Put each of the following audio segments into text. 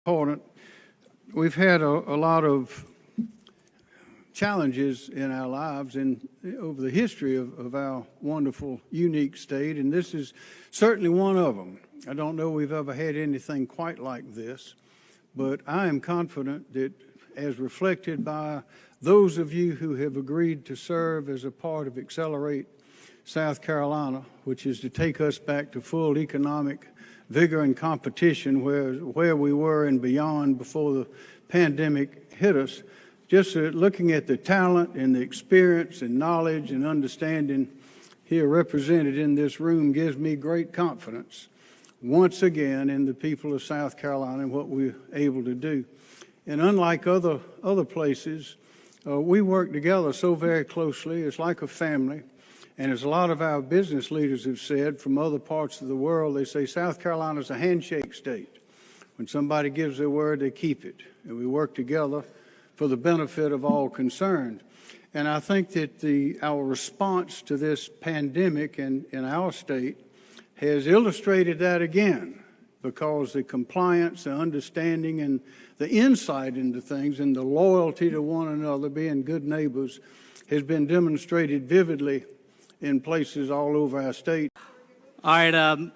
important. We've had a lot of challenges in our lives and over the history of our wonderful, unique state, and this is certainly one of them. I don't know we've ever had anything quite like this, but I am confident that as reflected by those of you who have agreed to serve as a part of Accelerate South Carolina, which is to take us back to full economic vigor and competition where we were and beyond before the pandemic hit us. Just looking at the talent and the experience and knowledge and understanding here represented in this room gives me great confidence once again in the people of South Carolina and what we're able to do. And unlike other places, we work together so very closely. It's like a family. And as a lot of our business leaders have said from other parts of the world, they say South Carolina's a handshake state. When somebody gives their word, they keep it. And we work together for the benefit of all concerned. And I think that our response to this pandemic in our state has illustrated that again, because the compliance, the understanding, and the insight into things and the loyalty to one another, being good neighbors, has been demonstrated vividly in places all over our state. All right,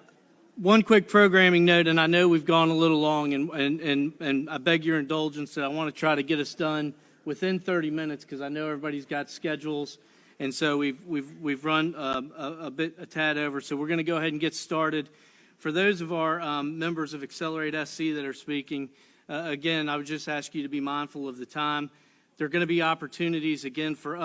one quick programming note, and I know we've gone a little long, and I beg your indulgence that I want to try to get us done within 30 minutes because I know everybody's got schedules, and so we've run a tad over. So we're going to go ahead and get started. For those of our members of Accelerate SC that are speaking, again, I would just ask you to be mindful of the time. There are going to be opportunities, again, for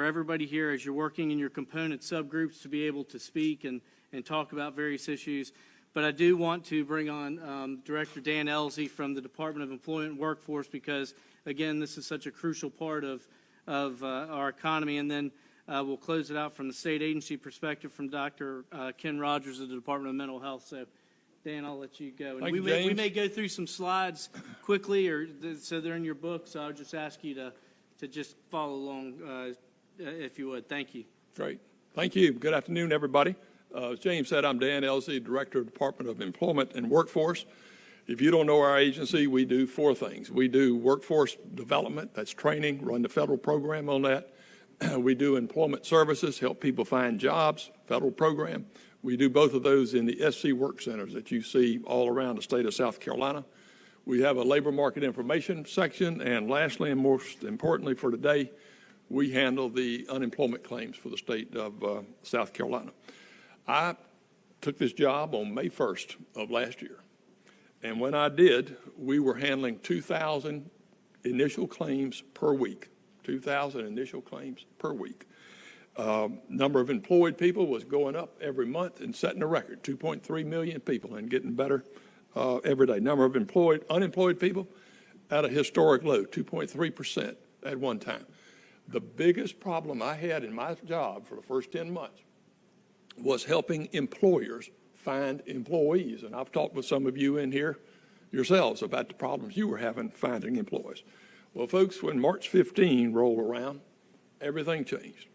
everybody here as you're working in your component subgroups to be able to speak and talk about various issues. But I do want to bring on Director Dan Ellzey from the Department of Employment and Workforce because, again, this is such a crucial part of our economy. And then we'll close it out from the state agency perspective from Dr. Ken Rogers of the Department of Mental Health. So, Dan, I'll let you go. And we may go through some slides quickly, so they're in your book. So I'll just ask you to just follow along, if you would. Thank you. Great. Thank you. Good afternoon, everybody. As James said, I'm Dan Ellzey, Director of the Department of Employment and Workforce. If you don't know our agency, we do 4 things. We do workforce development, that's training, run the federal program on that. We do employment services, help people find jobs, federal program. We do both of those in the SC work centers that you see all around the state of South Carolina. We have a labor market information section, and lastly and most importantly for today, we handle the unemployment claims for the state of South Carolina. I took this job on May 1st of last year, and when I did, we were handling 2,000 initial claims per week, 2,000 initial claims per week. Number of employed people was going up every month and setting a record, 2.3 million people, and getting better every day. Number of unemployed people at a historic low, 2.3% at one time. The biggest problem I had in my job for the first 10 months was helping employers find employees. And I've talked with some of you in here yourselves about the problems you were having finding employees. Well, folks, when March 15 rolled around, everything changed.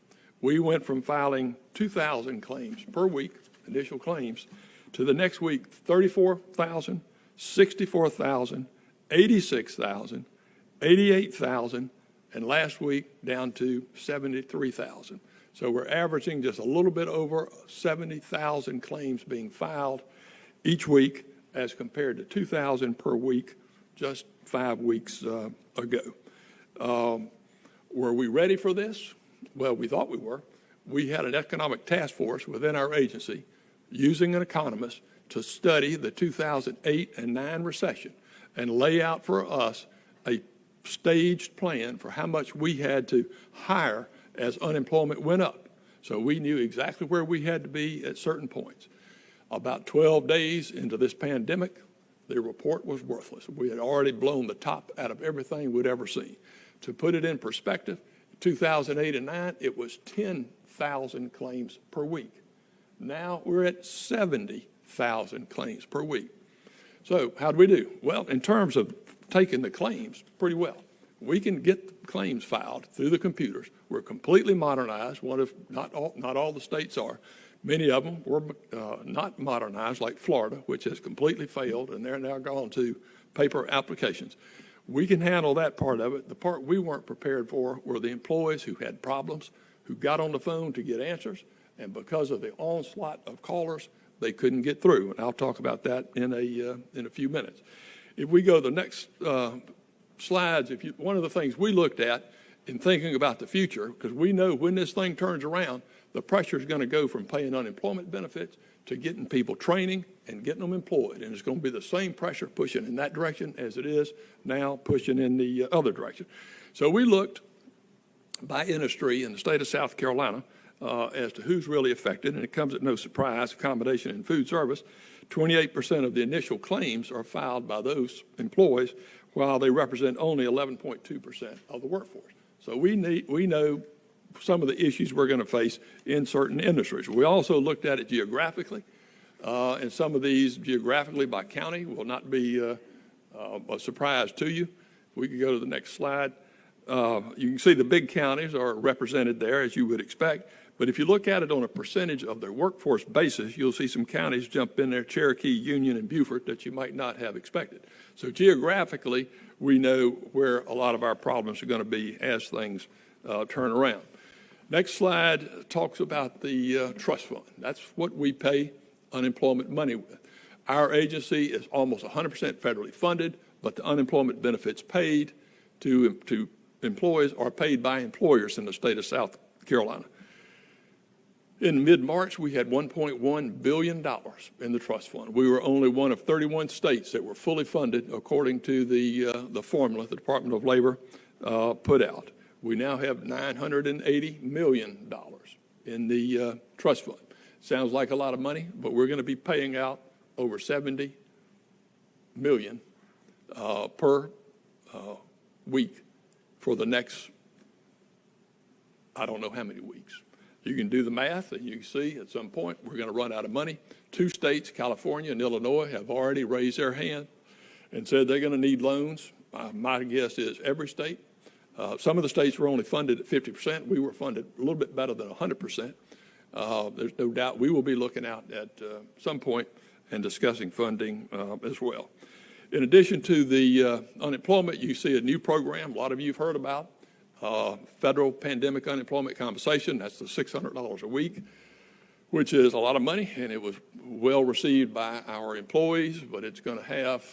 We went from filing 2,000 claims per week, initial claims, to the next week, 34,000, 64,000, 86,000, 88,000, and last week down to 73,000. So we're averaging just a little bit over 70,000 claims being filed each week as compared to 2,000 per week just 5 weeks ago. Were we ready for this? Well, we thought we were. We had an economic task force within our agency using an economist to study the 2008 and 9 recession and lay out for us a staged plan for how much we had to hire as unemployment went up. So we knew exactly where we had to be at certain points. About 12 days into this pandemic, the report was worthless. We had already blown the top out of everything we'd ever seen. To put it in perspective, 2008 and 9, it was 10,000 claims per week. Now we're at 70,000 claims per week. So how'd we do? Well, in terms of taking the claims, pretty well. We can get the claims filed through the computers. We're completely modernized. One of not all the states are. Many of them were not modernized, like Florida, which has completely failed, and they're now gone to paper applications. We can handle that part of it. The part we weren't prepared for were the employees who had problems, who got on the phone to get answers, and because of the onslaught of callers, they couldn't get through. And I'll talk about that in a few minutes. If we go to the next slides, one of the things we looked at in thinking about the future, because we know when this thing turns around, the pressure is going to go from paying unemployment benefits to getting people training and getting them employed. And it's going to be the same pressure pushing in that direction as it is now pushing in the other direction. So we looked by industry in the state of South Carolina as to who's really affected, and it comes at no surprise, accommodation and food service. 28% of the initial claims are filed by those employees, while they represent only 11.2% of the workforce. So we know some of the issues we're going to face in certain industries. We also looked at it geographically, and some of these geographically by county will not be a surprise to you. We could go to the next slide. You can see the big counties are represented there, as you would expect. But if you look at it on a percentage of their workforce basis, you'll see some counties jump in there, Cherokee, Union, and Beaufort, that you might not have expected. So geographically, we know where a lot of our problems are going to be as things turn around. Next slide talks about the trust fund. That's what we pay unemployment money with. Our agency is almost 100% federally funded, but the unemployment benefits paid to employees are paid by employers in the state of South Carolina. In mid-March, we had $1.1 billion in the trust fund. We were only one of 31 states that were fully funded according to the formula the Department of Labor put out. We now have $980 million in the trust fund. Sounds like a lot of money, but we're going to be paying out over $70 million per week for the next, I don't know how many weeks. You can do the math, and you can see at some point we're going to run out of money. 2 states, California and Illinois, have already raised their hand and said they're going to need loans. My guess is every state. Some of the states were only funded at 50%. We were funded a little bit better than 100%. There's no doubt we will be looking out at some point and discussing funding as well. In addition to the unemployment, you see a new program a lot of you have heard about. Federal Pandemic Unemployment Compensation, that's the $600 a week, which is a lot of money, and it was well received by our employees, but it's going to have,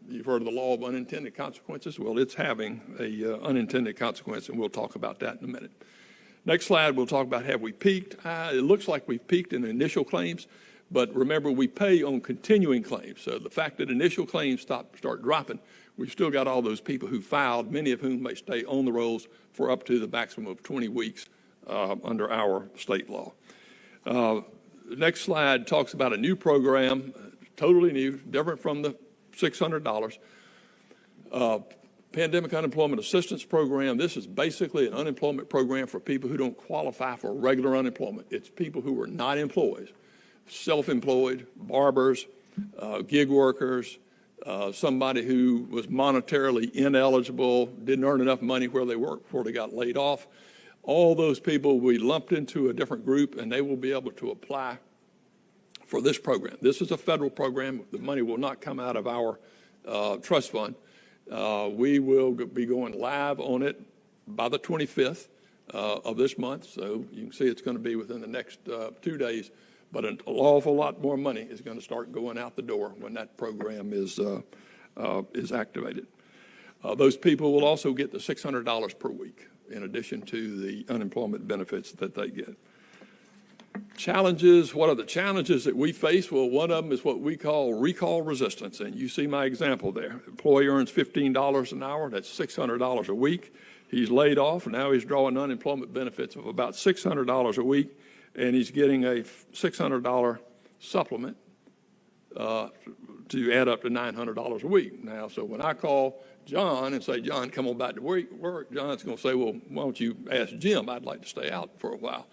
you've heard of the law of unintended consequences. Well, it's having a unintended consequence, and we'll talk about that in a minute. Next slide, we'll talk about have we peaked. It looks like we've peaked in initial claims, but remember, we pay on continuing claims. So the fact that initial claims start dropping, we've still got all those people who filed, many of whom may stay on the rolls for up to the maximum of 20 weeks under our state law. The next slide talks about a new program, totally new, different from the $600. Pandemic Unemployment Assistance Program. This is basically an unemployment program for people who don't qualify for regular unemployment. It's people who are not employees, self-employed, barbers, gig workers, somebody who was monetarily ineligible, didn't earn enough money where they worked before they got laid off. All those people we lumped into a different group, and they will be able to apply for this program. This is a federal program. The money will not come out of our trust fund. We will be going live on it by the 25th of this month, so you can see it's going to be within the next 2 days. But an awful lot more money is going to start going out the door when that program is activated. Those people will also get the $600 per week in addition to the unemployment benefits that they get. Challenges, what are the challenges that we face? Well, one of them is what we call recall resistance, and you see my example there. Employee earns $15 an hour, that's $600 a week. He's laid off, and now he's drawing unemployment benefits of about $600 a week, and he's getting a $600 supplement to add up to $900 a week. Now, so when I call John and say, John, come on back to work, John's going to say, well, why don't you ask Jim? I'd like to stay out for a while.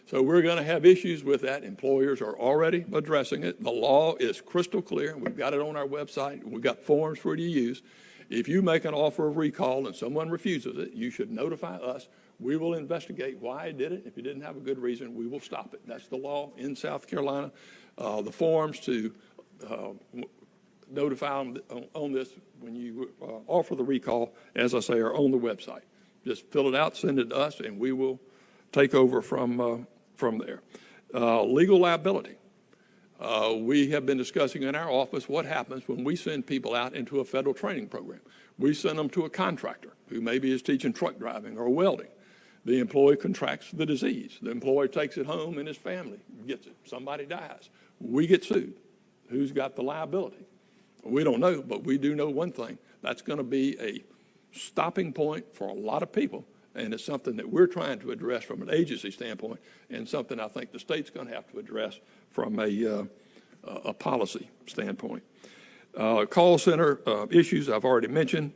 So we're going to have issues with that. Employers are already addressing it. The law is crystal clear. We've got it on our website. We've got forms for you to use. If you make an offer of recall and someone refuses it, you should notify us. We will investigate why I did it. If you didn't have a good reason, we will stop it. That's the law in South Carolina. The forms to notify them on this when you offer the recall, as I say, are on the website. Just fill it out, send it to us, and we will take over from there. Legal liability. We have been discussing in our office what happens when we send people out into a federal training program. We send them to a contractor who maybe is teaching truck driving or welding. The employee contracts the disease. The employee takes it home and his family gets it. Somebody dies. We get sued. Who's got the liability? We don't know, but we do know one thing. That's going to be a stopping point for a lot of people, and it's something that we're trying to address from an agency standpoint, and something I think the state's going to have to address from a policy standpoint. Call center issues I've already mentioned.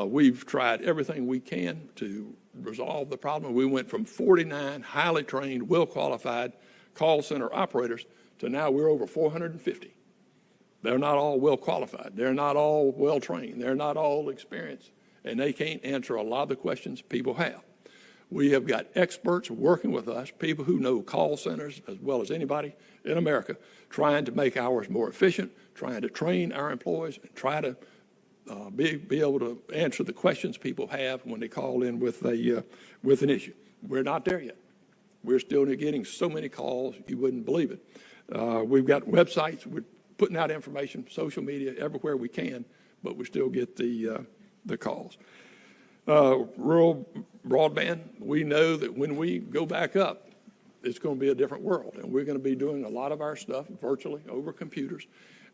We've tried everything we can to resolve the problem. We went from 49 highly trained, well-qualified call center operators to now we're over 450. They're not all well-qualified. They're not all well-trained. They're not all experienced, and they can't answer a lot of the questions people have. We have got experts working with us, people who know call centers as well as anybody in America, trying to make ours more efficient, trying to train our employees, and try to be able to answer the questions people have when they call in with an issue. We're not there yet. We're still getting so many calls, you wouldn't believe it. We've got websites. We're putting out information, social media, everywhere we can, but we still get the calls. Rural broadband, we know that when we go back up, it's going to be a different world, and we're going to be doing a lot of our stuff virtually over computers.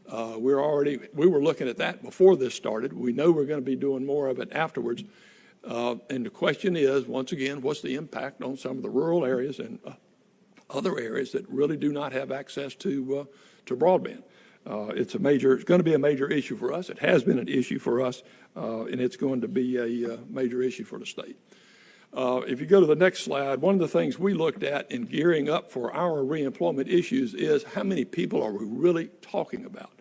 We were looking at that before this started. We know we're going to be doing more of it afterwards. And the question is, once again, what's the impact on some of the rural areas and other areas that really do not have access to broadband? It's going to be a major issue for us. It has been an issue for us, and it's going to be a major issue for the state. If you go to the next slide, one of the things we looked at in gearing up for our reemployment issues is how many people are we really talking about?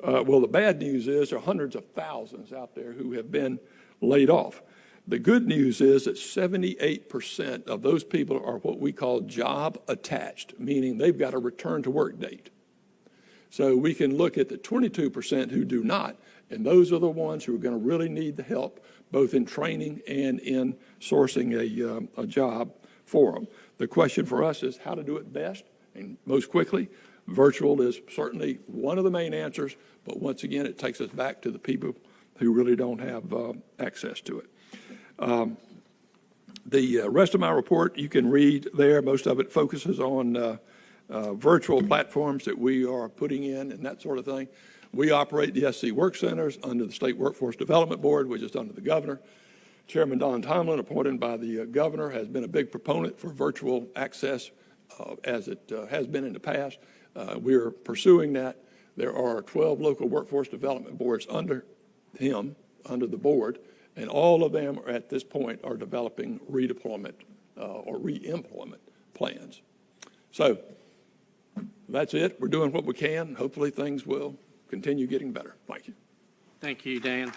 Well, the bad news is there are hundreds of thousands out there who have been laid off. The good news is that 78% of those people are what we call job attached, meaning they've got a return to work date. So we can look at the 22% who do not, and those are the ones who are going to really need the help, both in training and in sourcing a job for them. The question for us is how to do it best and most quickly. Virtual is certainly one of the main answers, but once again, it takes us back to the people who really don't have access to it. The rest of my report you can read there. Most of it focuses on virtual platforms that we are putting in and that sort of thing. We operate the SC Work Centers under the State Workforce Development Board, which is under the governor. Chairman Don Tomlin, appointed by the governor, has been a big proponent for virtual access as it has been in the past. We are pursuing that. There are 12 local workforce development boards under him, under the board, and all of them are, at this point are developing redeployment or re-employment plans. So that's it. We're doing what we can. Hopefully things will continue getting better. Thank you. Thank you, Dan.